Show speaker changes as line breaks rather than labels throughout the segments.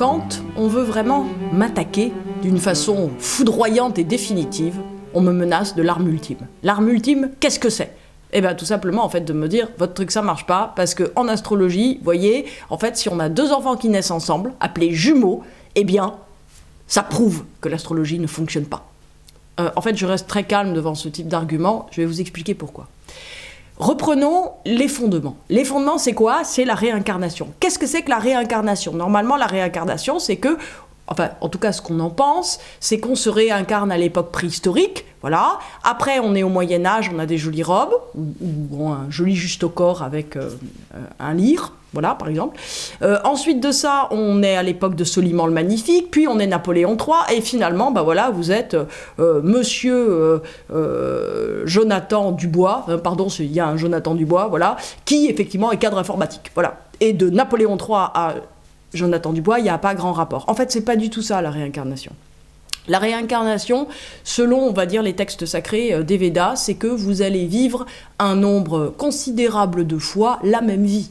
Quand on veut vraiment m'attaquer d'une façon foudroyante et définitive, on me menace de l'arme ultime. L'arme ultime, qu'est-ce que c'est ? Eh bien, tout simplement, en fait, de me dire, votre truc, ça marche pas, parce qu'en astrologie, vous voyez, en fait, si on a deux enfants qui naissent ensemble, appelés jumeaux, eh bien, ça prouve que l'astrologie ne fonctionne pas. En fait, je reste très calme devant ce type d'argument, je vais vous expliquer pourquoi. Reprenons les fondements. Les fondements, c'est quoi ? C'est la réincarnation. Qu'est-ce que c'est que la réincarnation ? Normalement, la réincarnation, c'est que, enfin, en tout cas, ce qu'on en pense, c'est qu'on se réincarne à l'époque préhistorique, voilà. Après, on est au Moyen-Âge, on a des jolies robes, ou un joli juste au corps avec un lyre, voilà, par exemple. Ensuite de ça, on est à l'époque de Soliman le Magnifique, puis on est Napoléon III, et finalement, bah voilà, vous êtes monsieur Jonathan Dubois, pardon, il y a un Jonathan Dubois, voilà, qui, effectivement, est cadre informatique, voilà. Et de Napoléon III à Jonathan Dubois, il n'y a pas grand rapport. En fait, c'est pas du tout ça, la réincarnation. La réincarnation, selon, on va dire, les textes sacrés des Védas, c'est que vous allez vivre un nombre considérable de fois la même vie.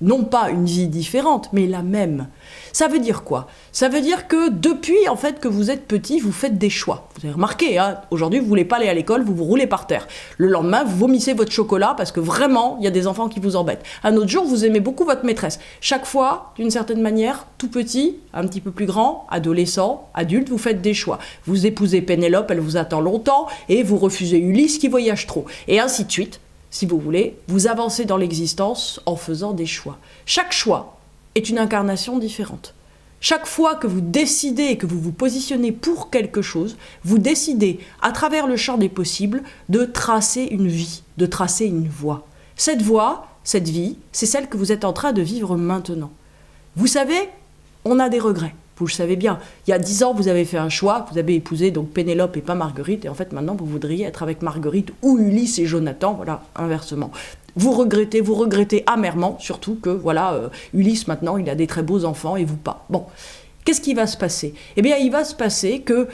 Non pas une vie différente, mais la même. Ça veut dire quoi ? Ça veut dire que depuis, en fait, que vous êtes petit, vous faites des choix. Vous avez remarqué, hein, aujourd'hui, vous voulez pas aller à l'école, vous vous roulez par terre. Le lendemain, vous vomissez votre chocolat parce que vraiment, il y a des enfants qui vous embêtent. Un autre jour, vous aimez beaucoup votre maîtresse. Chaque fois, d'une certaine manière, tout petit, un petit peu plus grand, adolescent, adulte, vous faites des choix. Vous épousez Pénélope, elle vous attend longtemps, et vous refusez Ulysse qui voyage trop. Et ainsi de suite. Si vous voulez, vous avancez dans l'existence en faisant des choix. Chaque choix est une incarnation différente. Chaque fois que vous décidez et que vous vous positionnez pour quelque chose, vous décidez, à travers le champ des possibles, de tracer une vie, de tracer une voie. Cette voie, cette vie, c'est celle que vous êtes en train de vivre maintenant. Vous savez, on a des regrets. Vous le savez bien, il y a 10 ans, vous avez fait un choix, vous avez épousé donc Pénélope et pas Marguerite, et en fait maintenant vous voudriez être avec Marguerite ou Ulysse et Jonathan, voilà, inversement. Vous regrettez amèrement, surtout que, voilà, Ulysse maintenant, il a des très beaux enfants et vous pas. Bon, qu'est-ce qui va se passer ? Eh bien, il va se passer que,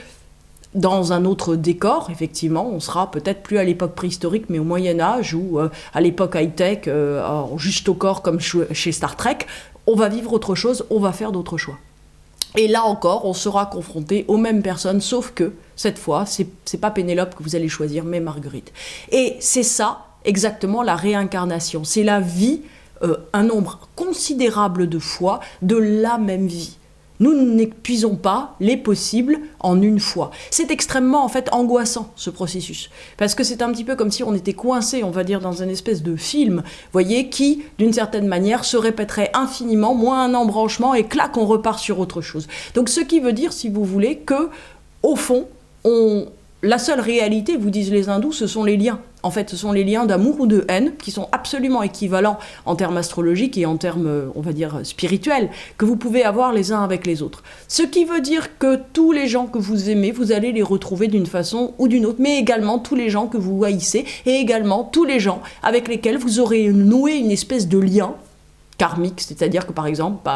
dans un autre décor, effectivement, on sera peut-être plus à l'époque préhistorique, mais au Moyen-Âge, ou à l'époque high-tech, juste au corps comme chez Star Trek, on va vivre autre chose, on va faire d'autres choix. Et là encore, on sera confronté aux mêmes personnes, sauf que, cette fois, c'est pas Pénélope que vous allez choisir, mais Marguerite. Et c'est ça, exactement, la réincarnation. C'est la vie, un nombre considérable de fois, de la même vie. Nous n'épuisons pas les possibles en une fois. C'est extrêmement, en fait, angoissant, ce processus. Parce que c'est un petit peu comme si on était coincé, on va dire, dans une espèce de film, voyez, qui, d'une certaine manière, se répéterait infiniment, moins un embranchement, et clac, on repart sur autre chose. Donc, ce qui veut dire, si vous voulez, que, au fond, la seule réalité, vous disent les hindous, ce sont les liens. En fait, ce sont les liens d'amour ou de haine qui sont absolument équivalents en termes astrologiques et en termes, on va dire, spirituels, que vous pouvez avoir les uns avec les autres. Ce qui veut dire que tous les gens que vous aimez, vous allez les retrouver d'une façon ou d'une autre, mais également tous les gens que vous haïssez et également tous les gens avec lesquels vous aurez noué une espèce de lien karmique, c'est-à-dire que par exemple,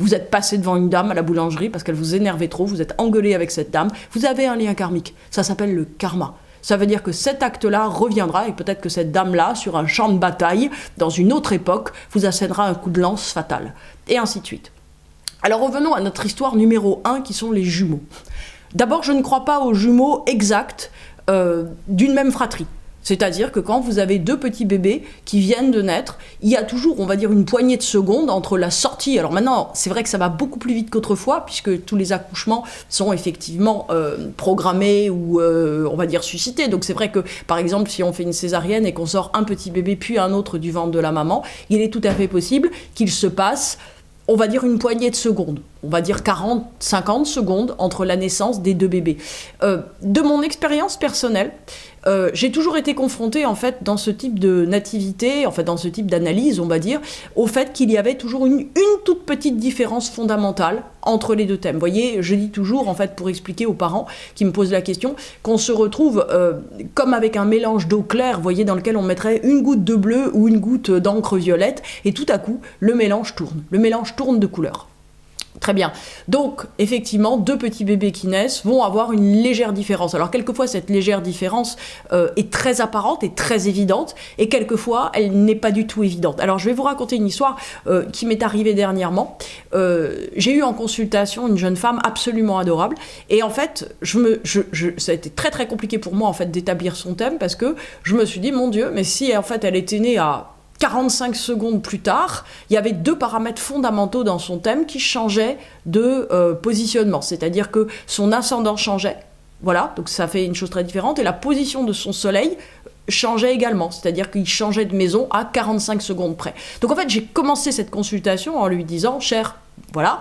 vous êtes passé devant une dame à la boulangerie parce qu'elle vous énervait trop, vous êtes engueulé avec cette dame, vous avez un lien karmique. Ça s'appelle le karma. Ça veut dire que cet acte-là reviendra et peut-être que cette dame-là, sur un champ de bataille, dans une autre époque, vous assènera un coup de lance fatal. Et ainsi de suite. Alors revenons à notre histoire numéro 1, qui sont les jumeaux. D'abord, je ne crois pas aux jumeaux exacts d'une même fratrie. C'est-à-dire que quand vous avez deux petits bébés qui viennent de naître, il y a toujours, on va dire, une poignée de secondes entre la sortie. Alors maintenant, c'est vrai que ça va beaucoup plus vite qu'autrefois, puisque tous les accouchements sont effectivement programmés ou, on va dire, suscités. Donc c'est vrai que, par exemple, si on fait une césarienne et qu'on sort un petit bébé puis un autre du ventre de la maman, il est tout à fait possible qu'il se passe, on va dire, une poignée de secondes. On va dire 40, 50 secondes entre la naissance des deux bébés. De mon expérience personnelle, j'ai toujours été confrontée, en fait, dans ce type de nativité, en fait, dans ce type d'analyse, on va dire, au fait qu'il y avait toujours une toute petite différence fondamentale entre les deux thèmes. Vous voyez, je dis toujours, en fait, pour expliquer aux parents qui me posent la question, qu'on se retrouve comme avec un mélange d'eau claire, vous voyez, dans lequel on mettrait une goutte de bleu ou une goutte d'encre violette, et tout à coup, le mélange tourne de couleur. Très bien. Donc, effectivement, 2 petits bébés qui naissent vont avoir une légère différence. Alors, quelquefois, cette légère différence est très apparente et très évidente, et quelquefois, elle n'est pas du tout évidente. Alors, je vais vous raconter une histoire qui m'est arrivée dernièrement. J'ai eu en consultation une jeune femme absolument adorable, et en fait, ça a été très, très compliqué pour moi, en fait, d'établir son thème, parce que je me suis dit, mon Dieu, mais si, en fait, elle était née à 45 secondes plus tard, il y avait 2 paramètres fondamentaux dans son thème qui changeaient de positionnement. C'est-à-dire que son ascendant changeait, voilà, donc ça fait une chose très différente, et la position de son soleil changeait également, c'est-à-dire qu'il changeait de maison à 45 secondes près. Donc en fait, j'ai commencé cette consultation en lui disant, cher, voilà,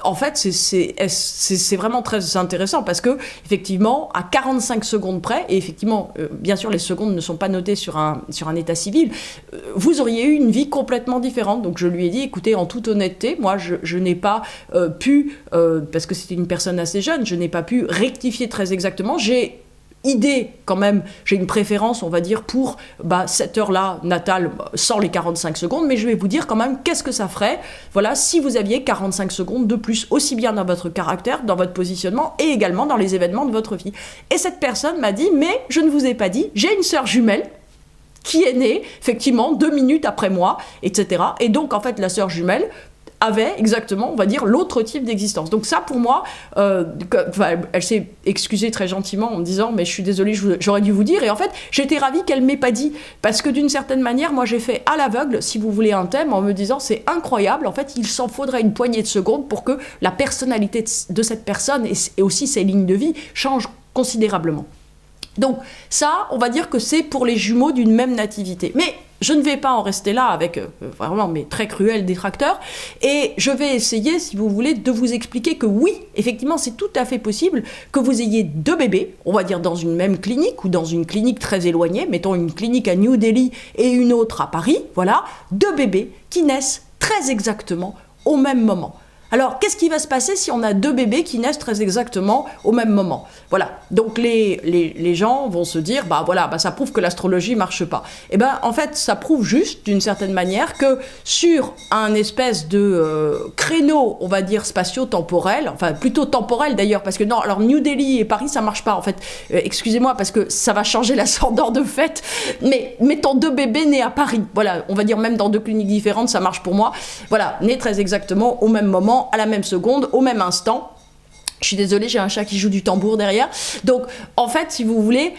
en fait, c'est vraiment très intéressant parce que, effectivement, à 45 secondes près, et effectivement, bien sûr, les secondes ne sont pas notées sur un état civil, vous auriez eu une vie complètement différente. Donc je lui ai dit, écoutez, en toute honnêteté, moi, je n'ai pas pu, parce que c'était une personne assez jeune, je n'ai pas pu rectifier très exactement. J'ai une préférence, on va dire, pour cette heure-là natale sans les 45 secondes, mais je vais vous dire quand même qu'est-ce que ça ferait, voilà, si vous aviez 45 secondes de plus, aussi bien dans votre caractère, dans votre positionnement, et également dans les événements de votre vie. Et cette personne m'a dit, mais je ne vous ai pas dit, j'ai une sœur jumelle qui est née, effectivement, 2 minutes après moi, etc. Et donc, en fait, la sœur jumelle avait exactement, on va dire, l'autre type d'existence. Donc ça, pour moi, elle s'est excusée très gentiment en me disant « mais je suis désolée, j'aurais dû vous dire ». Et en fait, j'étais ravie qu'elle ne m'ait pas dit, parce que d'une certaine manière, moi, j'ai fait à l'aveugle, si vous voulez, un thème, en me disant « c'est incroyable, en fait, il s'en faudrait une poignée de secondes pour que la personnalité de cette personne et aussi ses lignes de vie changent considérablement ». Donc ça, on va dire que c'est pour les jumeaux d'une même nativité. Mais je ne vais pas en rester là avec vraiment mes très cruels détracteurs, et je vais essayer, si vous voulez, de vous expliquer que oui, effectivement, c'est tout à fait possible que vous ayez 2 bébés, on va dire dans une même clinique, ou dans une clinique très éloignée, mettons une clinique à New Delhi et une autre à Paris, voilà, 2 bébés qui naissent très exactement au même moment. Alors, qu'est-ce qui va se passer si on a 2 bébés qui naissent très exactement au même moment? Voilà, donc les gens vont se dire, ça prouve que l'astrologie marche pas. Et en fait, ça prouve juste, d'une certaine manière, que sur un espèce de créneau, on va dire, spatio-temporel, enfin, plutôt temporel d'ailleurs, parce que non, alors New Delhi et Paris, ça marche pas, en fait. Excusez-moi, parce que ça va changer l'ascendant de fait, mais mettons 2 bébés nés à Paris, voilà, on va dire même dans 2 cliniques différentes, ça marche pour moi, voilà, nés très exactement au même moment, à la même seconde, au même instant. Je suis désolée, j'ai un chat qui joue du tambour derrière. Donc, en fait, si vous voulez,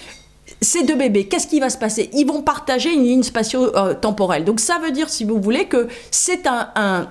ces 2 bébés, qu'est-ce qui va se passer? Ils vont partager une ligne spatio-temporelle. Donc, ça veut dire, si vous voulez, que c'est un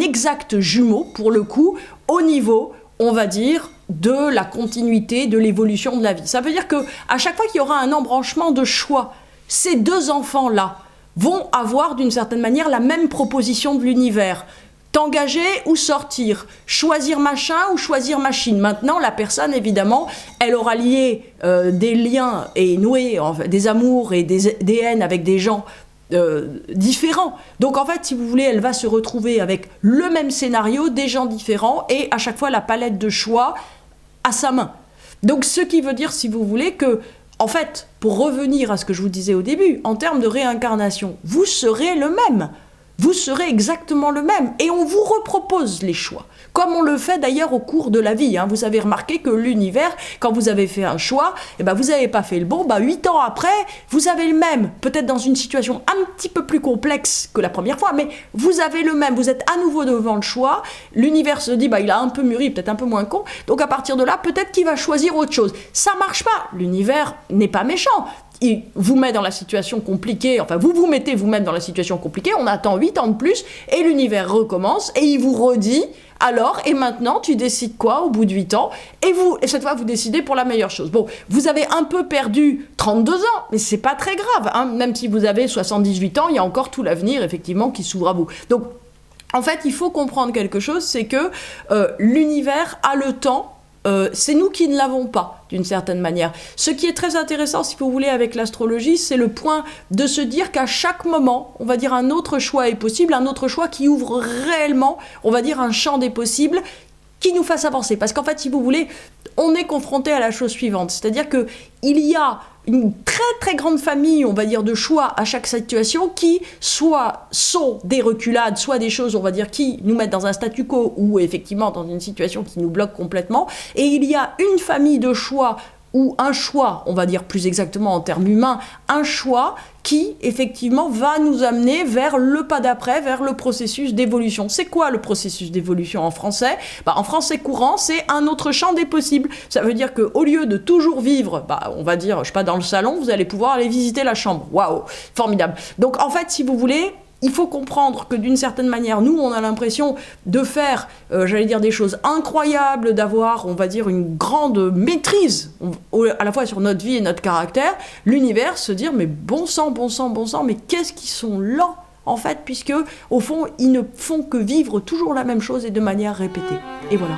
exact jumeau, pour le coup, au niveau, on va dire, de la continuité, de l'évolution de la vie. Ça veut dire que à chaque fois qu'il y aura un embranchement de choix, ces 2 enfants-là vont avoir, d'une certaine manière, la même proposition de l'univers. T'engager ou sortir, choisir machin ou choisir machine. Maintenant, la personne, évidemment, elle aura lié des liens et noué des amours et des haines avec des gens différents. Donc, en fait, si vous voulez, elle va se retrouver avec le même scénario, des gens différents, et à chaque fois, la palette de choix à sa main. Donc, ce qui veut dire, si vous voulez, que, en fait, pour revenir à ce que je vous disais au début, en termes de réincarnation, vous serez le même. Vous serez exactement le même, et on vous repropose les choix, comme on le fait d'ailleurs au cours de la vie. Vous avez remarqué que l'univers, quand vous avez fait un choix, vous n'avez pas fait le bon, 8 ans après, vous avez le même, peut-être dans une situation un petit peu plus complexe que la première fois, mais vous avez le même, vous êtes à nouveau devant le choix, l'univers se dit, il a un peu mûri, peut-être un peu moins con, donc à partir de là, peut-être qu'il va choisir autre chose. Ça marche pas, l'univers n'est pas méchant. Il vous met dans la situation compliquée, enfin vous vous mettez vous-même dans la situation compliquée, on attend 8 ans de plus, et l'univers recommence, et il vous redit, alors, et maintenant, tu décides quoi au bout de 8 ans, et cette fois, vous décidez pour la meilleure chose. Bon, vous avez un peu perdu 32 ans, mais c'est pas très grave, même si vous avez 78 ans, il y a encore tout l'avenir, effectivement, qui s'ouvre à vous. Donc, en fait, il faut comprendre quelque chose, c'est que l'univers a le temps, c'est nous qui ne l'avons pas, d'une certaine manière. Ce qui est très intéressant, si vous voulez, avec l'astrologie, c'est le point de se dire qu'à chaque moment, on va dire un autre choix est possible, un autre choix qui ouvre réellement, on va dire un champ des possibles, qui nous fasse avancer. Parce qu'en fait, si vous voulez, on est confronté à la chose suivante, c'est-à-dire qu'il y a une très très grande famille, on va dire, de choix à chaque situation qui soit sont des reculades, soit des choses, on va dire, qui nous mettent dans un statu quo ou effectivement dans une situation qui nous bloque complètement. Et il y a une famille de choix ou un choix, on va dire plus exactement en termes humains, un choix qui, effectivement, va nous amener vers le pas d'après, vers le processus d'évolution. C'est quoi le processus d'évolution en français ? En français courant, c'est un autre champ des possibles. Ça veut dire qu'au lieu de toujours vivre, on va dire, je sais pas, dans le salon, vous allez pouvoir aller visiter la chambre. Waouh, formidable. Donc, en fait, si vous voulez, il faut comprendre que d'une certaine manière, nous, on a l'impression de faire, j'allais dire, des choses incroyables, d'avoir, on va dire, une grande maîtrise, à la fois sur notre vie et notre caractère. L'univers se dire, mais bon sang, mais qu'est-ce qu'ils sont lents, en fait, puisque, au fond, ils ne font que vivre toujours la même chose et de manière répétée. Et voilà.